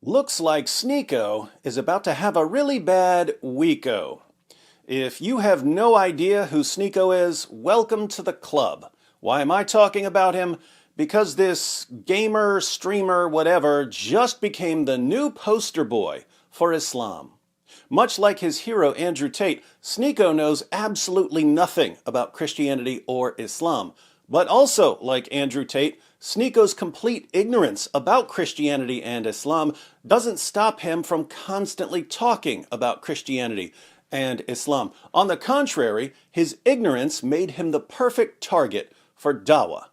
Looks like SNEAKO is about to have a really bad weeko. If you have no idea who SNEAKO is, welcome to the club. Why am I talking about him? Because this gamer, streamer, whatever, just became the new poster boy for Islam. Much like his hero Andrew Tate, SNEAKO knows absolutely nothing about Christianity or Islam. But also, like Andrew Tate, SNEAKO's complete ignorance about Christianity and Islam doesn't stop him from constantly talking about Christianity and Islam. On the contrary, his ignorance made him the perfect target for dawah.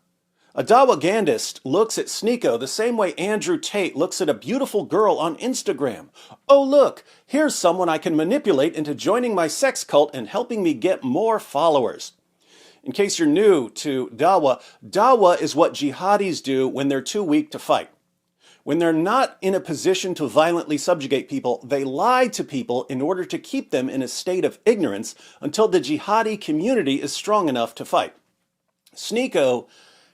A dawah-gandist looks at SNEAKO the same way Andrew Tate looks at a beautiful girl on Instagram. Oh look, here's someone I can manipulate into joining my sex cult and helping me get more followers. In case you're new to dawah, dawah is what jihadis do when they're too weak to fight. When they're not in a position to violently subjugate people, they lie to people in order to keep them in a state of ignorance until the jihadi community is strong enough to fight. SNEAKO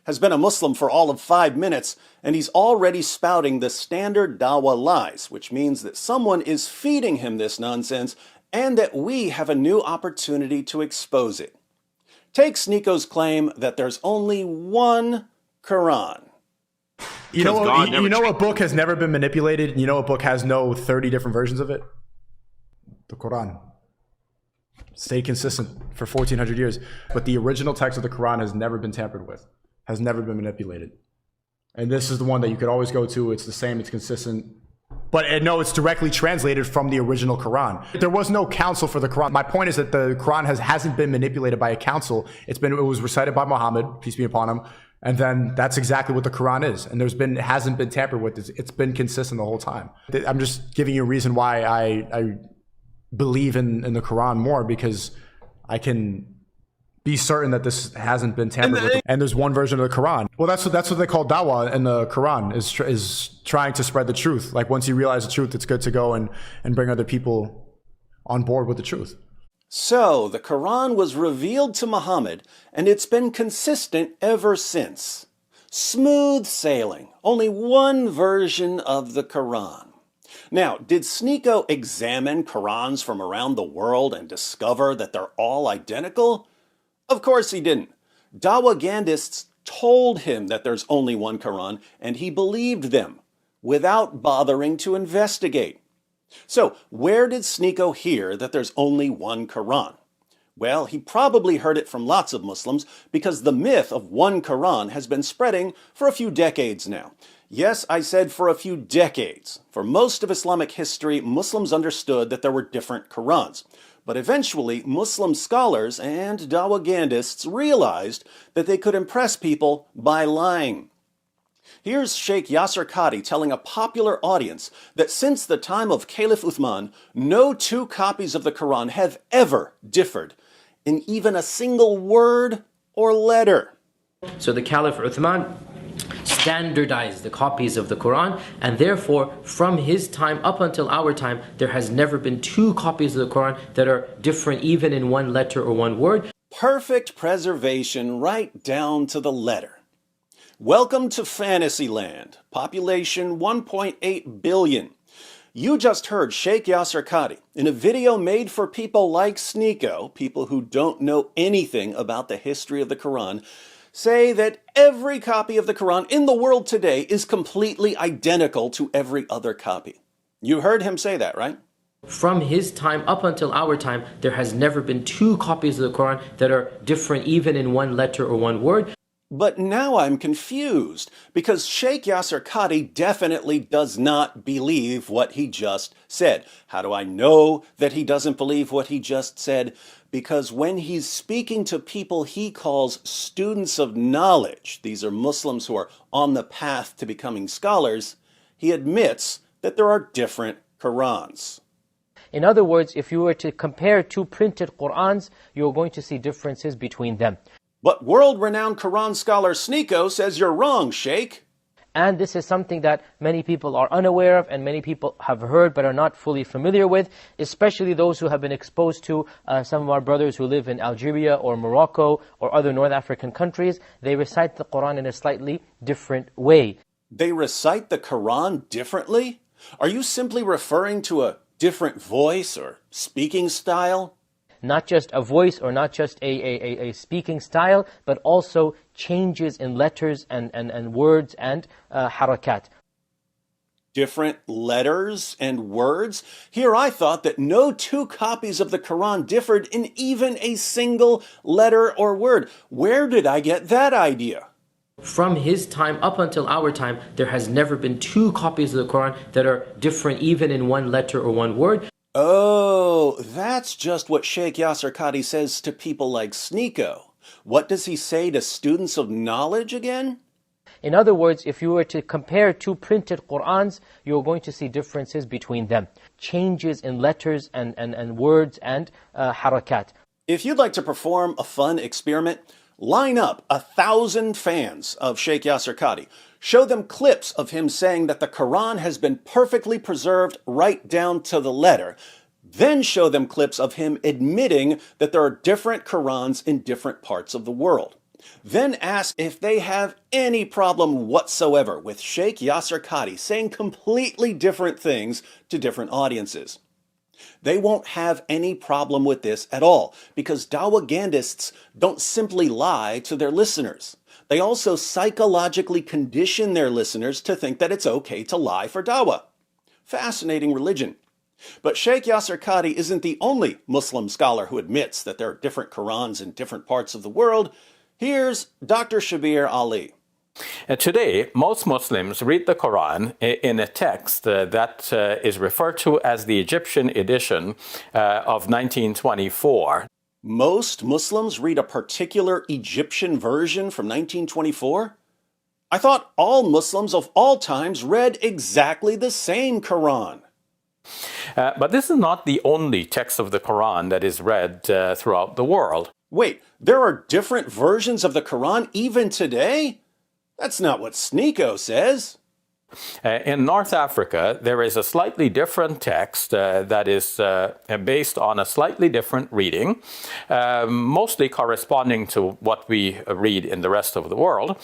has been a Muslim for all of 5 minutes, and he's already spouting the standard dawah lies, which means that someone is feeding him this nonsense and that we have a new opportunity to expose it. Take SNEAKO's claim that there's only one Quran. You know what book has never been manipulated? You know what book has no 30 different versions of it? The Quran. Stayed consistent for 1400 years. But the original text of the Quran has never been tampered with, has never been manipulated. And this is the one that you could always go to. It's the same, it's consistent. But no, it's directly translated from the original Quran. There was no council for the Quran. My point is that the Quran hasn't been manipulated by a council. It was recited by Muhammad, peace be upon him. And then that's exactly what the Quran is. And it hasn't been tampered with. It's been consistent the whole time. I'm just giving you a reason why I believe in the Quran more, because I can be certain that this hasn't been tampered with. And there's one version of the Quran. Well, that's what they call dawah in the Quran, is trying to spread the truth. Like once you realize the truth, it's good to go and bring other people on board with the truth. So, the Quran was revealed to Muhammad, and it's been consistent ever since. Smooth sailing. Only one version of the Quran. Now, did SNEAKO examine Qurans from around the world and discover that they're all identical? Of course he didn't. Dawah-gandists told him that there's only one Quran, and he believed them, without bothering to investigate. So, where did SNEAKO hear that there's only one Quran? Well, he probably heard it from lots of Muslims, because the myth of one Quran has been spreading for a few decades now. Yes, I said for a few decades. For most of Islamic history, Muslims understood that there were different Qurans. But eventually, Muslim scholars and dawah-gandists realized that they could impress people by lying. Here's Sheikh Yasser Qadhi telling a popular audience that since the time of Caliph Uthman, no two copies of the Quran have ever differed in even a single word or letter. So the Caliph Uthman standardized the copies of the Quran, and therefore from his time up until our time there has never been two copies of the Quran that are different even in one letter or one word. Perfect preservation right down to the letter. Welcome to Fantasyland, population 1.8 billion. You just heard Sheikh Yasser Qadhi in a video made for people like SNEAKO, people who don't know anything about the history of the Quran, say that every copy of the Quran in the world today is completely identical to every other copy. You heard him say that, right? From his time up until our time, there has never been two copies of the Quran that are different even in one letter or one word. But now I'm confused, because Sheikh Yasser Qadhi definitely does not believe what he just said. How do I know that he doesn't believe what he just said? Because when he's speaking to people he calls students of knowledge, these are Muslims who are on the path to becoming scholars, he admits that there are different Qurans. In other words, if you were to compare two printed Qurans, you're going to see differences between them. But world-renowned Quran scholar SNEAKO says you're wrong, Sheikh. And this is something that many people are unaware of and many people have heard but are not fully familiar with, especially those who have been exposed to some of our brothers who live in Algeria or Morocco or other North African countries. They recite the Quran in a slightly different way. They recite the Quran differently? Are you simply referring to a different voice or speaking style? Not just a voice or not just a speaking style, but also changes in letters and words and harakat. Different letters and words? Here I thought that no two copies of the Quran differed in even a single letter or word. Where did I get that idea? From his time up until our time, there has never been two copies of the Quran that are different even in one letter or one word. Oh, that's just what Sheikh Yasser Qadhi says to people like SNEAKO. What does he say to students of knowledge again? In other words, if you were to compare two printed Qur'ans, you're going to see differences between them. Changes in letters and words and harakat. If you'd like to perform a fun experiment, line up 1,000 fans of Sheikh Yasser Qadhi. Show them clips of him saying that the Quran has been perfectly preserved right down to the letter. Then show them clips of him admitting that there are different Qurans in different parts of the world. Then ask if they have any problem whatsoever with Sheikh Yasser Qadhi saying completely different things to different audiences. They won't have any problem with this at all, because Dawagandists don't simply lie to their listeners. They also psychologically condition their listeners to think that it's okay to lie for Dawah. Fascinating religion. But Sheikh Yasser Qadhi isn't the only Muslim scholar who admits that there are different Qurans in different parts of the world. Here's Dr. Shabir Ali. Today, most Muslims read the Quran in a text that is referred to as the Egyptian edition of 1924. Most Muslims read a particular Egyptian version from 1924? I thought all Muslims of all times read exactly the same Quran. But this is not the only text of the Quran that is read throughout the world. Wait, there are different versions of the Quran even today? That's not what SNEAKO says. In North Africa, there is a slightly different text that is based on a slightly different reading, mostly corresponding to what we read in the rest of the world.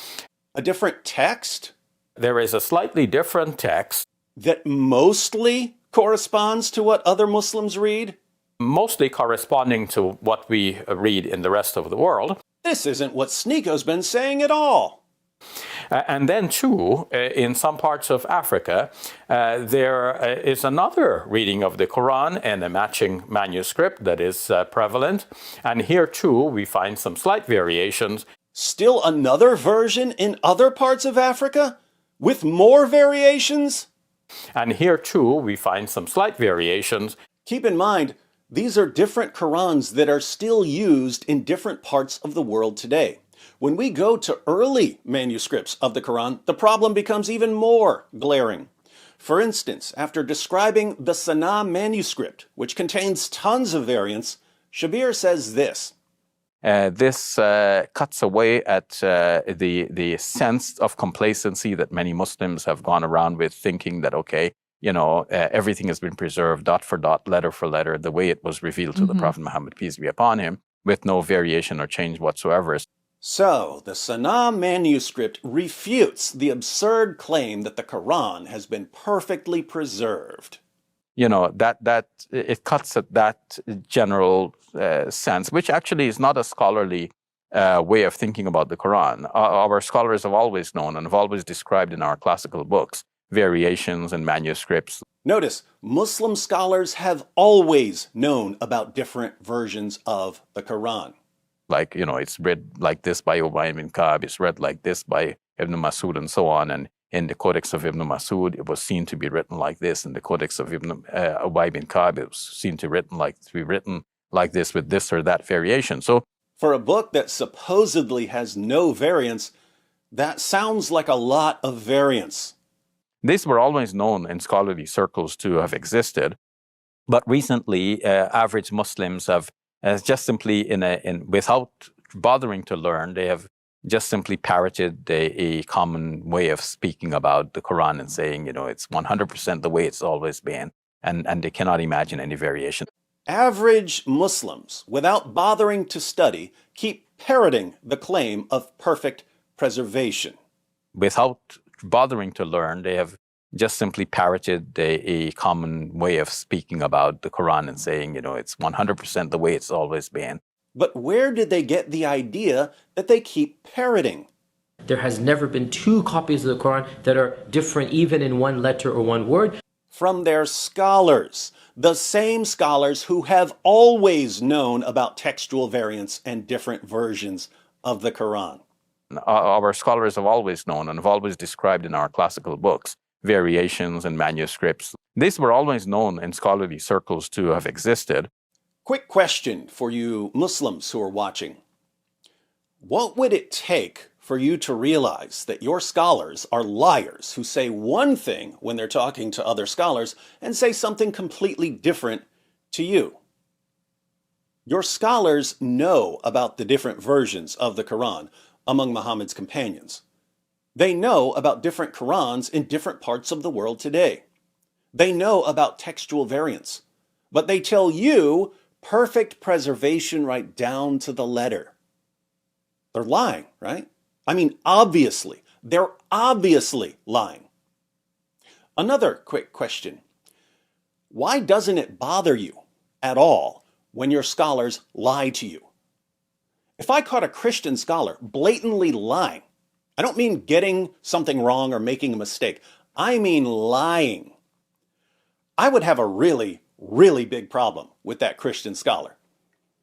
A different text? There is a slightly different text that mostly corresponds to what other Muslims read? Mostly corresponding to what we read in the rest of the world. This isn't what SNEAKO's been saying at all. And then, too, in some parts of Africa, there is another reading of the Quran and a matching manuscript that is prevalent. And here, too, we find some slight variations. Still another version in other parts of Africa? With more variations? And here, too, we find some slight variations. Keep in mind, these are different Qurans that are still used in different parts of the world today. When we go to early manuscripts of the Quran, the problem becomes even more glaring. For instance, after describing the Sanaa manuscript, which contains tons of variants, Shabir says this. This cuts away at the sense of complacency that many Muslims have gone around with, thinking that, okay, everything has been preserved dot for dot, letter for letter, the way it was revealed to the Prophet Muhammad, peace be upon him, with no variation or change whatsoever. So, the Sanaa manuscript refutes the absurd claim that the Quran has been perfectly preserved. That it cuts at that general sense, which actually is not a scholarly way of thinking about the Quran. Our scholars have always known and have always described in our classical books variations and manuscripts. Notice, Muslim scholars have always known about different versions of the Quran. Like, it's read like this by Ubay bin Ka'b, it's read like this by Ibn Masud and so on. And in the Codex of Ibn Masud, it was seen to be written like this. In the Codex of Ubay bin Ka'b, it was seen to be written like this with this or that variation. So, for a book that supposedly has no variants, that sounds like a lot of variants. These were always known in scholarly circles to have existed. But recently, average Muslims have just simply, without bothering to learn, they have just simply parroted a common way of speaking about the Quran and saying, it's 100% the way it's always been, and they cannot imagine any variation. Average Muslims, without bothering to study, keep parroting the claim of perfect preservation. Without bothering to learn, they have just simply parroted a common way of speaking about the Quran and saying, it's 100% the way it's always been. But where did they get the idea that they keep parroting? There has never been two copies of the Quran that are different even in one letter or one word. From their scholars, the same scholars who have always known about textual variants and different versions of the Quran. Our scholars have always known and have always described in our classical books variations and manuscripts. These were always known in scholarly circles to have existed. Quick question for you Muslims who are watching. What would it take for you to realize that your scholars are liars who say one thing when they're talking to other scholars and say something completely different to you? Your scholars know about the different versions of the Quran among Muhammad's companions. They know about different Qurans in different parts of the world today. They know about textual variants, but they tell you perfect preservation right down to the letter. They're lying, right? I mean, obviously. They're obviously lying. Another quick question. Why doesn't it bother you at all when your scholars lie to you? If I caught a Christian scholar blatantly lying, I don't mean getting something wrong or making a mistake. I mean lying. I would have a really, really big problem with that Christian scholar.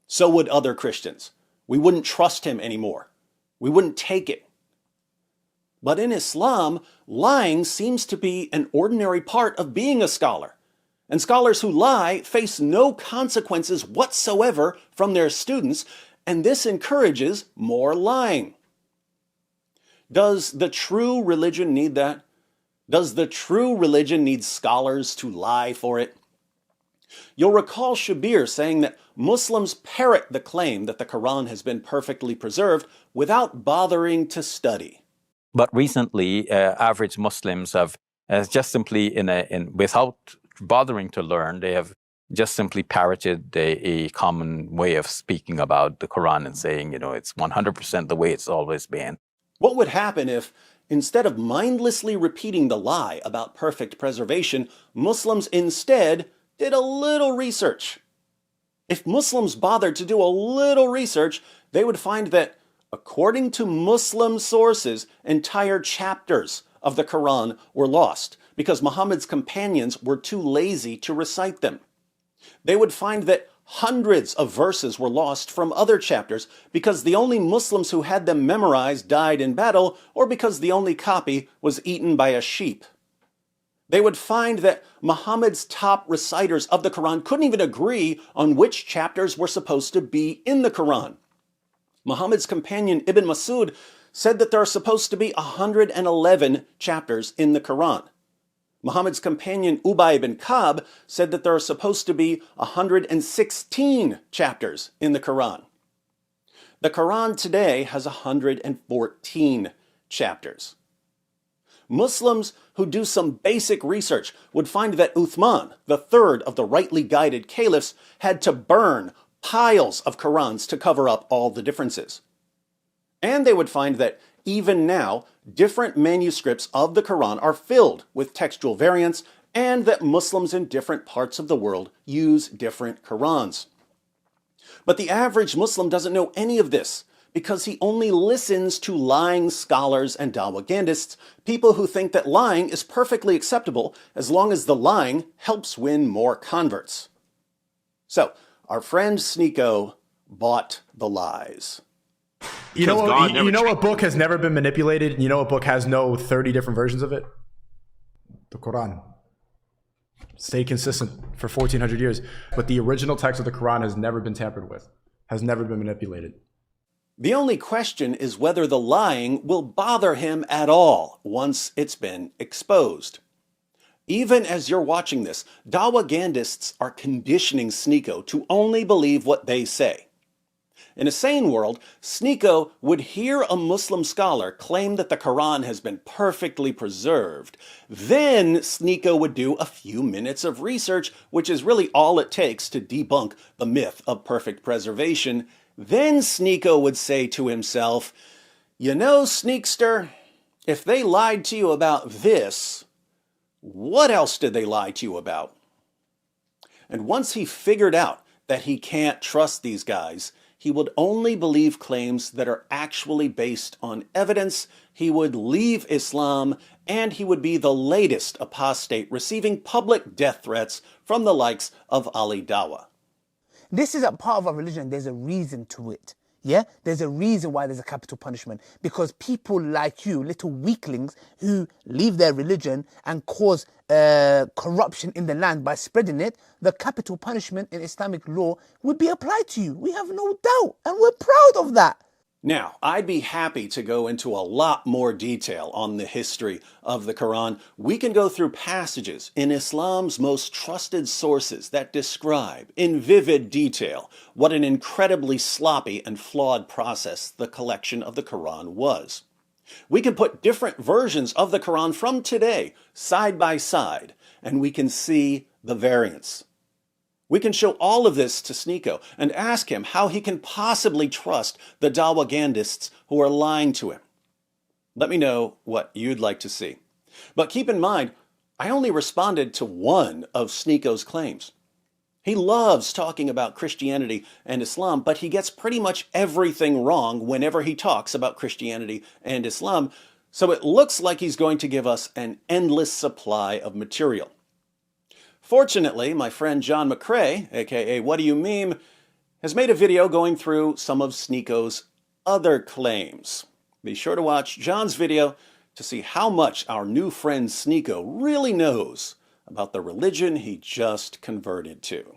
So would other Christians. We wouldn't trust him anymore. We wouldn't take it. But in Islam, lying seems to be an ordinary part of being a scholar. And scholars who lie face no consequences whatsoever from their students, and this encourages more lying. Does the true religion need that? Does the true religion need scholars to lie for it? You'll recall Shabir saying that Muslims parrot the claim that the Quran has been perfectly preserved without bothering to study. But recently, average Muslims have just simply, without bothering to learn, they have just simply parroted a common way of speaking about the Quran and saying, it's 100% the way it's always been. What would happen if, instead of mindlessly repeating the lie about perfect preservation, Muslims instead did a little research? If Muslims bothered to do a little research, they would find that, according to Muslim sources, entire chapters of the Quran were lost because Muhammad's companions were too lazy to recite them. They would find that hundreds of verses were lost from other chapters because the only Muslims who had them memorized died in battle, or because the only copy was eaten by a sheep. They would find that Muhammad's top reciters of the Quran couldn't even agree on which chapters were supposed to be in the Quran. Muhammad's companion Ibn Masud said that there are supposed to be 111 chapters in the Quran. Muhammad's companion Ubay ibn Ka'b said that there are supposed to be 116 chapters in the Quran. The Quran today has 114 chapters. Muslims who do some basic research would find that Uthman, the third of the rightly guided caliphs, had to burn piles of Qurans to cover up all the differences. And they would find that even now, different manuscripts of the Quran are filled with textual variants, and that Muslims in different parts of the world use different Qurans. But the average Muslim doesn't know any of this because he only listens to lying scholars and dawagandists, people who think that lying is perfectly acceptable as long as the lying helps win more converts. So, our friend SNEAKO bought the lies. You know what book has never been manipulated? You know what book has no 30 different versions of it? The Quran. Stayed consistent for 1400 years. But the original text of the Quran has never been tampered with, has never been manipulated. The only question is whether the lying will bother him at all once it's been exposed. Even as you're watching this, dawagandists are conditioning SNEAKO to only believe what they say. In a sane world, SNEAKO would hear a Muslim scholar claim that the Quran has been perfectly preserved. Then SNEAKO would do a few minutes of research, which is really all it takes to debunk the myth of perfect preservation. Then SNEAKO would say to himself, "You know, Sneakster, if they lied to you about this, What else did they lie to you about? And once he figured out that he can't trust these guys, he would only believe claims that are actually based on evidence. He would leave Islam, and he would be the latest apostate receiving public death threats from the likes of Ali Dawah. This is a part of our religion. There's a reason to it. Yeah? There's a reason why there's a capital punishment. Because people like you, little weaklings, who leave their religion and cause corruption in the land by spreading it, the capital punishment in Islamic law would be applied to you. We have no doubt, and we're proud of that. Now, I'd be happy to go into a lot more detail on the history of the Quran. We can go through passages in Islam's most trusted sources that describe in vivid detail what an incredibly sloppy and flawed process the collection of the Quran was. We can put different versions of the Quran from today side by side, and we can see the variance. We can show all of this to SNEAKO and ask him how he can possibly trust the Dawagandists who are lying to him. Let me know what you'd like to see. But keep in mind, I only responded to one of SNEAKO's claims. He loves talking about Christianity and Islam, but he gets pretty much everything wrong whenever he talks about Christianity and Islam, so it looks like he's going to give us an endless supply of material. Fortunately, my friend John McCrae, aka What Do You Meme, has made a video going through some of SNEAKO's other claims. Be sure to watch John's video to see how much our new friend SNEAKO really knows about the religion he just converted to.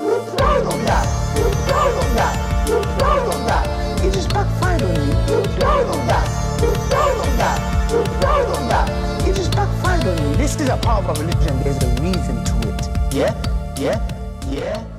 You're proud of that. You're proud of that. You're proud of that. It just backfired on you. You're proud of that. You're proud of that. You're proud of that. It just backfired on you. This is a part of our religion. There's a reason to it. Yeah? Yeah? Yeah?